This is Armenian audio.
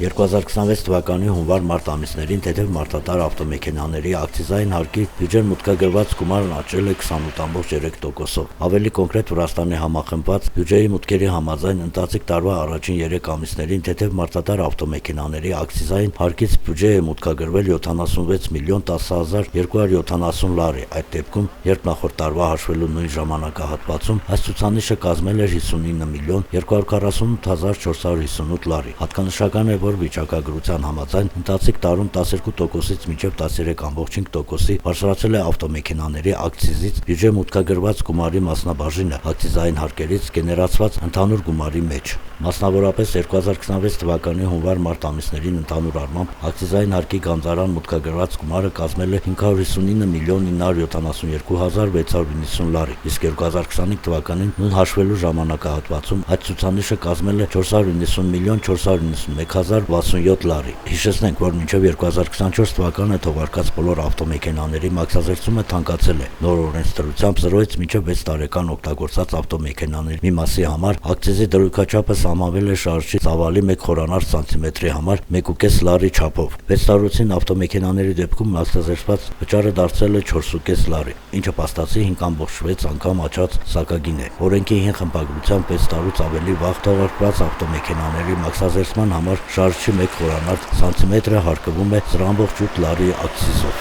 2026 թվականի հունվար-մարտ ամիսներին թեթև մարդատար ավտոմեքենաների ակցիզային հարկի բյուջեն մուտքագրված գումարն աճել է 28.3%-ով։ Ավելի կոնկրետ, Վրաստանի համախմբված բյուջեի մուտքերի համաձայն ընթացիկ տարվա առաջին 3 ամիսներին թեթև մարդատար ավտոմեքենաների ակցիզային հարկից բյուջե է մուտքագրվել 76 միլիոն 10.270 լարի։ Այդ դեպքում, երբ նախորդ տարվա հաշվելու նույն ժամանակահատվածում այս ցուցանիշը կազմել էր 59 միլիոն 248.458 լարի։ Հատկանշական է, որ վիճակագրության համաձայն ընթացիկ տարում 12%-ից մինչև 13.5%-ի բարձրացել է ավտոմեքենաների ակցիզից բյուջե մուտքագրված գումարի մասնաբաժինը ակցիզային հարկերից գեներացված ընդհանուր գումարի մեջ։ Մասնավորապես 2026 թվականի հունվար-մարտ ամիսներին ընդհանուր առմամբ ակցիզային հարկի գանձարան մուտքագրված գումարը կազմել է 559 միլիոն 972.690 լարի, իսկ 2025 թվականին նույն հաշվելու ժամանակահատվածում այդ ցուցանիշը կազմել է 490 միլիոն 491.067 լարի։ Հիշեցնենք, որ մինչև 2024 թվականը թողարկած բոլոր ավտոմեքենաների մաքսազերծումը թանկացել է։ Նոր օրենսդրությամբ 0-ից մինչև 6 տարեկան օգտագործած ավտոմեքենաների մի մասի համար ակցիզի դրույքաչափը սահմանվել է շարժիչ ծավալի 1 խորանարդ սանտիմետրի համար 1.5 լարի չափով։ 6 տարուցին ավտոմեքենաների դեպքում մաքսազերծված վճարը դարձել է 4.5 լարի, ինչը փաստացի 5.6 անգամ աճած սակագին է։ Օրենքի հին խմբագրությամբ 6 տարուց ավելի վաղ թողարկված ավտոմեքենաների մաքսազերծման համար շարժիչի 1 խորանարդ սանտիմետրը հարկվում է 0.8 լարի ակցիզով։